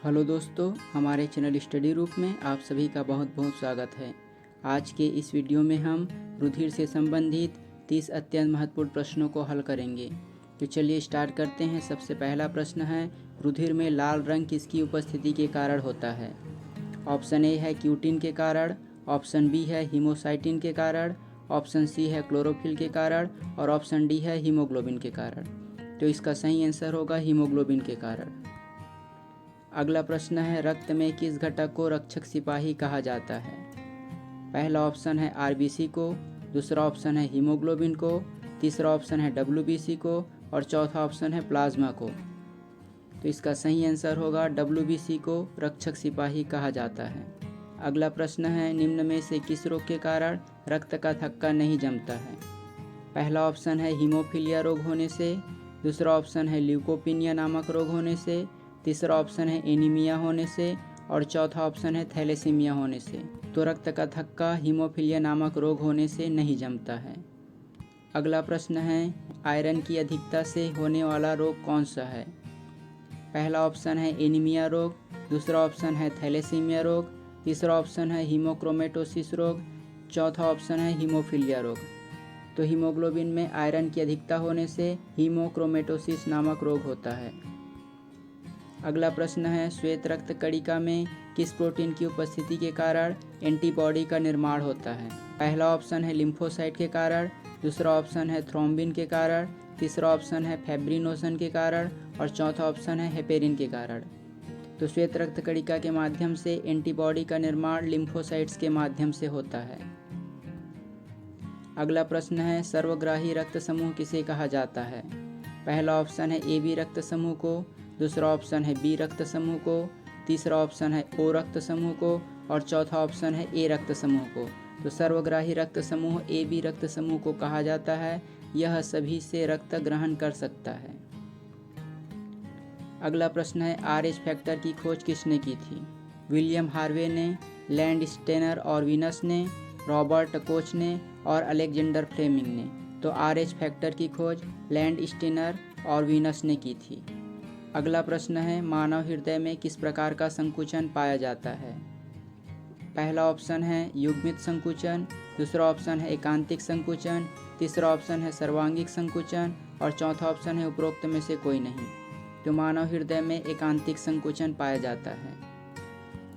Hello दोस्तों, हमारे channel study रूप में आप सभी का बहुत बहुत स्वागत है। आज के इस वीडियो में हम रुधिर से संबंधित 30 अत्यंत महत्वपूर्ण प्रश्नों को हल करेंगे। तो चलिए स्टार्ट करते हैं। सबसे पहला प्रश्न है, रुधिर में लाल रंग किसकी उपस्थिति के कारण होता है? ऑप्शन ए है क्यूटिन के कारण, ऑप्शन बी है हीमोसाइटिन के कारण, ऑप्शन सी है क्लोरोफिल के कारण और ऑप्शन डी है हीमोग्लोबिन के कारण। तो इसका सही आंसर होगा हीमोग्लोबिन के कारण। अगला प्रश्न है, रक्त में किस घटक को रक्षक सिपाही कहा जाता है? पहला ऑप्शन है आरबीसी को, दूसरा ऑप्शन है हीमोग्लोबिन को, तीसरा ऑप्शन है डब्ल्यूबीसी को और चौथा ऑप्शन है प्लाज्मा को। तो इसका सही आंसर होगा डब्ल्यूबीसी को रक्षक सिपाही कहा जाता है। अगला प्रश्न है, निम्न में से किस रोग के कारण रक्त का थक्का नहीं जमता है? पहला ऑप्शन है हीमोफीलिया रोग होने से, दूसरा ऑप्शन है ल्यूकोपिनिया नामक रोग होने से, तीसरा ऑप्शन है एनीमिया होने से और चौथा ऑप्शन है थैलेसीमिया होने से। तो रक्त का थक्का हीमोफीलिया नामक रोग होने से नहीं जमता है। अगला प्रश्न है, आयरन की अधिकता से होने वाला रोग कौन सा है? पहला ऑप्शन है एनीमिया रोग, दूसरा ऑप्शन है थैलेसीमिया रोग, तीसरा ऑप्शन है हीमोक्रोमेटोसिस रोग, चौथा ऑप्शन है हीमोफीलिया रोग। तो हीमोग्लोबिन में आयरन की अधिकता होने से हीमोक्रोमेटोसिस नामक रोग होता है। अगला प्रश्न है, श्वेत रक्त कणिका में किस प्रोटीन की उपस्थिति के कारण एंटीबॉडी का निर्माण होता है? पहला ऑप्शन है लिम्फोसाइट के कारण, दूसरा ऑप्शन है थ्रोम्बिन के कारण, तीसरा ऑप्शन है फाइब्रिनोजन के कारण और चौथा ऑप्शन है हेपेरिन के कारण। तो श्वेत रक्त कणिका के माध्यम से एंटीबॉडी का निर्माण लिम्फोसाइट्स के माध्यम से होता है। अगला प्रश्न है, सर्वग्राही रक्त समूह किसे कहा जाता है? पहला ऑप्शन है ए बी रक्त समूह को, दूसरा ऑप्शन है बी रक्त समूह को, तीसरा ऑप्शन है ओ रक्त समूह को और चौथा ऑप्शन है ए रक्त समूह को। तो सर्वग्राही रक्त समूह ए बी रक्त समूह को कहा जाता है। यह सभी से रक्त ग्रहण कर सकता है। अगला प्रश्न है, RH फैक्टर की खोज किसने की थी? विलियम हार्वे ने, लैंड स्टेनर और वीनस ने, रॉबर्ट कोच ने और अलेक्जेंडर फ्लेमिंग ने। तो RH फैक्टर की खोज लैंड स्टेनर और वीनस ने की थी। अगला प्रश्न है, मानव हृदय में किस प्रकार का संकुचन पाया जाता है? पहला ऑप्शन है युग्मित संकुचन, दूसरा ऑप्शन है एकांतिक संकुचन, तीसरा ऑप्शन है सर्वांगिक संकुचन और चौथा ऑप्शन है उपरोक्त में से कोई नहीं। तो मानव हृदय में एकांतिक संकुचन पाया जाता है।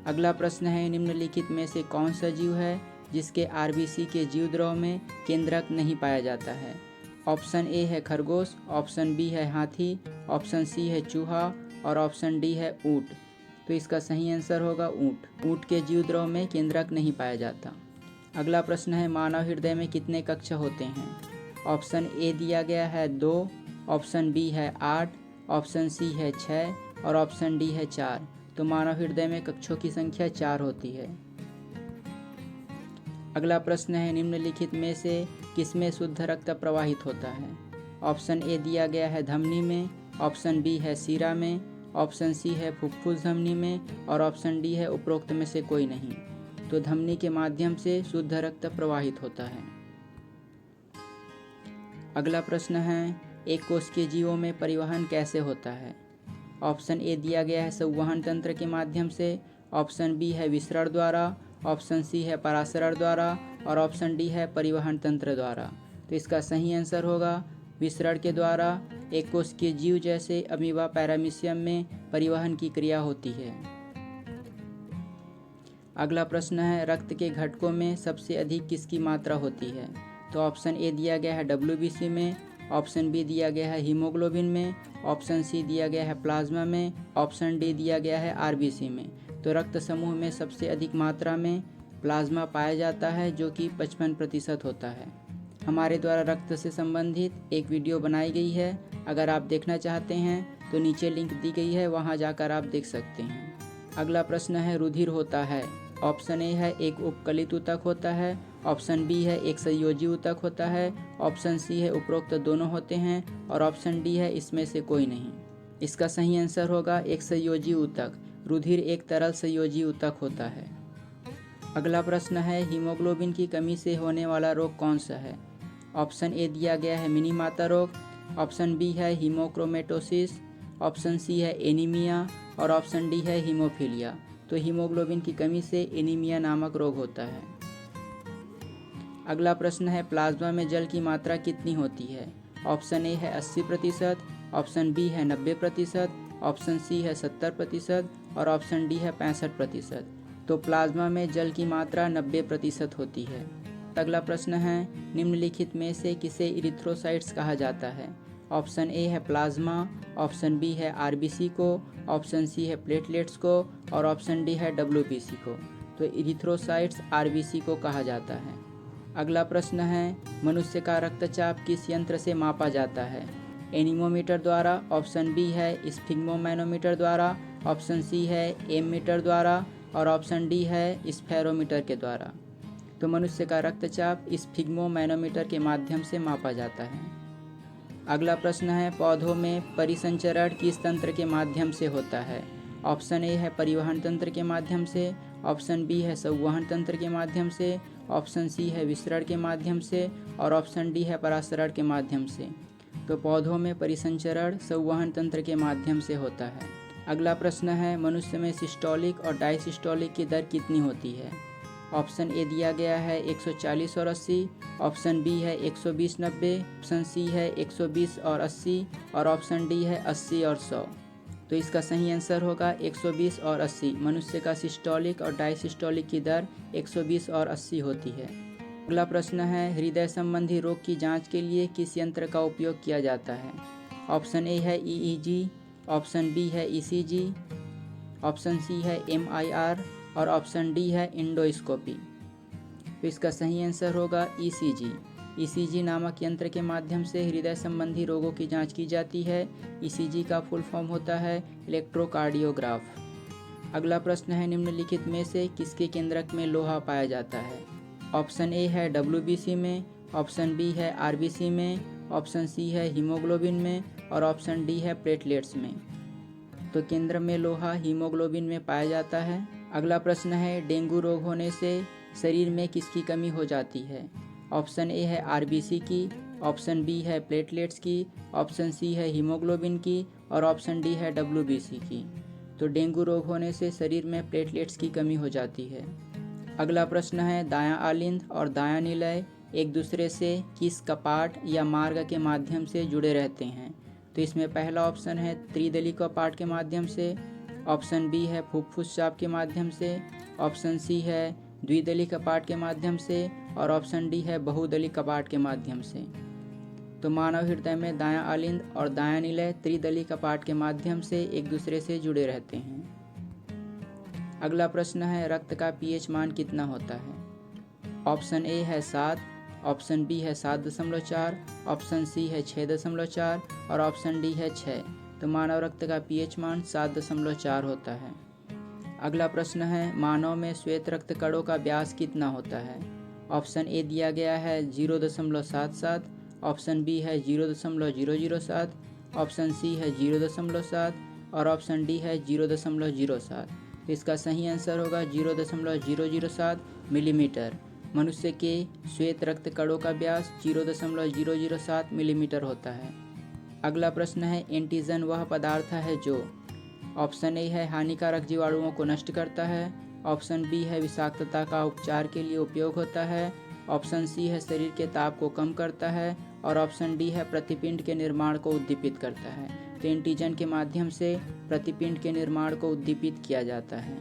अगला प्रश्न है, निम्नलिखित में से कौन सा जीव है जिसके आरबीसी के जीव द्रव में केंद्रक नहीं पाया जाता है? ऑप्शन ए है खरगोश, ऑप्शन बी है हाथी, ऑप्शन सी है चूहा और ऑप्शन डी है ऊंट। तो इसका सही आंसर होगा ऊंट। ऊंट के जीव द्रव में केंद्रक नहीं पाया जाता। अगला प्रश्न है, मानव हृदय में कितने कक्ष होते हैं? ऑप्शन ए दिया गया है 2, ऑप्शन बी है 8, ऑप्शन सी है 6 और ऑप्शन डी है 4। तो मानव हृदय में कक्षों की संख्या 4 होती है। अगला प्रश्न है, निम्नलिखित में से किसमें शुद्ध रक्त प्रवाहित होता है? ऑप्शन ए दिया गया है धमनी में, ऑप्शन बी है सीरा में, ऑप्शन सी है फुफ्फुस धमनी में और ऑप्शन डी है उपरोक्त में से कोई नहीं। तो धमनी के माध्यम से शुद्ध रक्त प्रवाहित होता है। अगला प्रश्न है, एक कोश के जीवों में परिवहन कैसे होता है? ऑप्शन ए दिया गया है संवहन तंत्र के माध्यम से, ऑप्शन बी है विसरण द्वारा, ऑप्शन सी है परासरण द्वारा और ऑप्शन डी है परिवहन तंत्र द्वारा। तो इसका सही आंसर होगा विसरण के द्वारा। एक कोश के जीव जैसे अमीबा पैरामीशियम में परिवहन की क्रिया होती है। अगला प्रश्न है, रक्त के घटकों में सबसे अधिक किसकी मात्रा होती है? तो ऑप्शन ए दिया गया है डब्ल्यूबीसी में, ऑप्शन बी दिया गया है हीमोग्लोबिन में, ऑप्शन सी दिया गया है प्लाज्मा में, ऑप्शन डी दिया गया है आरबीसी में। तो रक्त समूह में सबसे अधिक मात्रा में प्लाज्मा पाया जाता है जो कि 55% होता है। हमारे द्वारा रक्त से संबंधित एक वीडियो बनाई गई है। अगर आप देखना चाहते हैं तो नीचे लिंक दी गई है, वहां जाकर आप देख सकते हैं। अगला प्रश्न है, रुधिर होता है। ऑप्शन ए है एक उपकलित ऊतक होता है, ऑप्शन बी है एक संयोजी ऊतक होता है, ऑप्शन सी है उपरोक्त दोनों होते हैं और ऑप्शन डी है इसमें से कोई नहीं। इसका सही आंसर होगा एक संयोजी ऊतक। रुधिर एक तरल संयोजी ऊतक होता है। अगला प्रश्न है, हीमोग्लोबिन की कमी से होने वाला रोग कौन सा है? ऑप्शन ए दिया गया है मिनी माता रोग, ऑप्शन बी है हीमोक्रोमेटोसिस, ऑप्शन सी है एनीमिया और ऑप्शन डी है हीमोफीलिया। तो हीमोग्लोबिन की कमी से एनीमिया नामक रोग होता है। अगला प्रश्न है प्लाज्मा में जल की मात्रा कितनी होती है? ऑप्शन ए है 80%, ऑप्शन बी है 90%, ऑप्शन सी है 70% और ऑप्शन डी है 65%। तो प्लाज्मा में जल की मात्रा 90% होती है। अगला प्रश्न है निम्नलिखित में से किसे इरिथ्रोसाइट्स कहा जाता है? ऑप्शन ए है प्लाज्मा, ऑप्शन बी है आरबीसी को, ऑप्शन सी है प्लेटलेट्स को और ऑप्शन डी है डब्ल्यूबीसी को। तो इरिथ्रोसाइट्स आरबीसी को कहा जाता है। अगला प्रश्न है मनुष्य का रक्तचाप किस यंत्र से मापा जाता है? एनीमोमीटर द्वारा, ऑप्शन बी है स्फिग्मोमैनोमीटर द्वारा, ऑप्शन सी है एमीटर द्वारा और ऑप्शन डी है स्फेरोमीटर के द्वारा। तो मनुष्य का रक्तचाप स्फिग्मोमैनोमीटर के माध्यम से मापा जाता है। अगला प्रश्न है पौधों में परिसंचरण किस तंत्र के माध्यम से होता है? ऑप्शन ए है परिवहन तंत्र के माध्यम से, ऑप्शन बी है संवहन तंत्र के माध्यम से, ऑप्शन सी है विसरण के माध्यम से और ऑप्शन डी है परासरण के माध्यम से। तो पौधों में परिसंचरण संवहन तंत्र के माध्यम से होता है। अगला प्रश्न है मनुष्य में सिस्टोलिक और डायसिस्टोलिक की दर कितनी होती है? ऑप्शन ए दिया गया है 140 और 80, ऑप्शन बी है 120-90, ऑप्शन सी है 120 और 80 और ऑप्शन डी है 80 और 100। तो इसका सही आंसर होगा 120 और 80। मनुष्य का सिस्टोलिक और डायसिस्टोलिक की दर 120 और 80 होती है। अगला प्रश्न है हृदय संबंधी रोग की जांच के लिए किस यंत्र का उपयोग किया जाता है? ऑप्शन ए है ईईजी, ऑप्शन बी है ईसीजी, ऑप्शन सी है एमआईआर और ऑप्शन डी है इंडोस्कोपी। तो इसका सही आंसर होगा ईसीजी। ईसीजी नामक यंत्र के माध्यम से हृदय संबंधी रोगों की जांच की जाती है। ईसीजी का फुल फॉर्म होता है इलेक्ट्रोकार्डियोग्राफ। अगला प्रश्न है निम्नलिखित में से किसके केंद्रक में लोहा पाया जाता है? ऑप्शन ए है डब्ल्यूबीसी में, ऑप्शन बी है आरबीसी में, ऑप्शन सी है हीमोग्लोबिन में और ऑप्शन डी है प्लेटलेट्स में। तो केंद्र में लोहा हीमोग्लोबिन में पाया जाता है। अगला प्रश्न है डेंगू रोग होने से शरीर में किसकी कमी हो जाती है? ऑप्शन ए है आरबीसी की, ऑप्शन बी है प्लेटलेट्स की, ऑप्शन सी है हीमोग्लोबिन की और ऑप्शन डी है डब्ल्यूबीसी की। तो डेंगू रोग होने से शरीर में प्लेटलेट्स की कमी हो जाती है। अगला प्रश्न है दायां आलिंद और दायां निलय एक दूसरे से किस कपाट या मार्ग के माध्यम से जुड़े रहते हैं? तो इसमें पहला ऑप्शन है त्रिदली कपाट के माध्यम से, ऑप्शन बी है फुफ्फुस चाप के माध्यम से, ऑप्शन सी है द्विदली कपाट के माध्यम से और ऑप्शन डी है बहुदली कपाट के माध्यम से। तो मानव हृदय में दायां आलिंद और दायां निलय त्रिदली कपाट के माध्यम से एक दूसरे से जुड़े रहते हैं। अगला प्रश्न है रक्त का पीएच मान कितना होता है? ऑप्शन ए है 7, ऑप्शन बी है 7.4, ऑप्शन सी है 6.4 और ऑप्शन डी है 6। तो मानव रक्त का पीएच मान 7.4 होता है। अगला प्रश्न है मानव में श्वेत रक्त कणों का व्यास कितना होता है? ऑप्शन ए दिया गया है 0.77, ऑप्शन बी है 0.007, ऑप्शन सी है 0.7 और ऑप्शन डी है 0.07। तो इसका सही आंसर होगा 0.007 मिलीमीटर। मनुष्य के श्वेत रक्त कणों का व्यास 0.007 मिलीमीटर होता है। अगला प्रश्न है एंटीजन वह पदार्थ है जो ऑप्शन ए है हानिकारक जीवाणुओं को नष्ट करता है, ऑप्शन बी है विषाक्तता का उपचार के लिए उपयोग होता है, ऑप्शन सी है शरीर के ताप को कम करता है और ऑप्शन डी है प्रतिपिंड के निर्माण को उद्दीपित करता है। तो एंटीजन के माध्यम से प्रतिपिंड के निर्माण को उद्दीपित किया जाता है।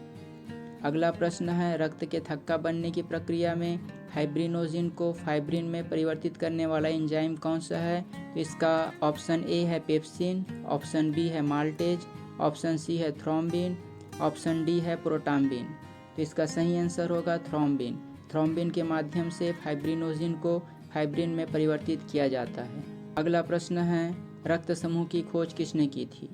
अगला प्रश्न है रक्त के थक्का बनने की प्रक्रिया में फाइब्रिनोजिन को फाइब्रिन में परिवर्तित करने वाला एंजाइम कौन सा है? तो इसका ऑप्शन ए है पेप्सिन, ऑप्शन बी है माल्टेज, ऑप्शन सी है थ्रोम्बिन, ऑप्शन डी है प्रोटाम्बिन। तो इसका सही आंसर होगा थ्रोम्बिन। थ्रोम्बिन के माध्यम से फाइब्रिनोजिन को फाइब्रिन में परिवर्तित किया जाता है। अगला प्रश्न है रक्त समूह की खोज किसने की थी?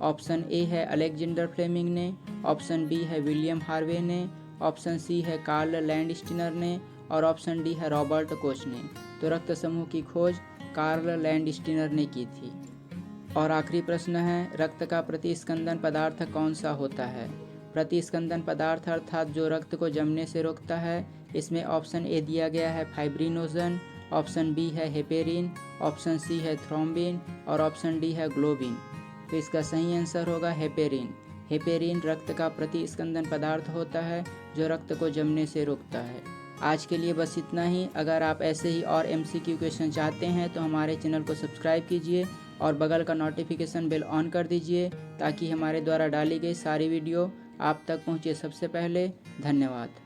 ऑप्शन ए है अलेक्जेंडर फ्लेमिंग ने, ऑप्शन बी है विलियम हार्वे ने, ऑप्शन सी है कार्ल लैंडस्टीनर ने और ऑप्शन डी है रॉबर्ट कोच ने। तो रक्त समूह की खोज कार्ल लैंडस्टीनर ने की थी। और आखिरी प्रश्न है रक्त का प्रतिस्कंदन पदार्थ कौन सा होता है? प्रतिस्कंदन पदार्थ अर्थात जो रक्त को जमने से रोकता है। इसमें ऑप्शन ए दिया गया है फाइब्रिनोजन, ऑप्शन बी है हेपेरिन, ऑप्शन सी है थ्रोम्बिन और ऑप्शन डी है ग्लोबिन। तो इसका सही आंसर होगा हेपेरिन। हेपेरिन रक्त का प्रतिस्पंदन पदार्थ होता है जो रक्त को जमने से रोकता है। आज के लिए बस इतना ही। अगर आप ऐसे ही और MCQ क्वेश्चन चाहते हैं तो हमारे चैनल को सब्सक्राइब कीजिए और बगल का नोटिफिकेशन बेल ऑन कर दीजिए ताकि हमारे द्वारा डाली गई सारी वीडियो आप तक पहुंचे सबसे पहले। धन्यवाद।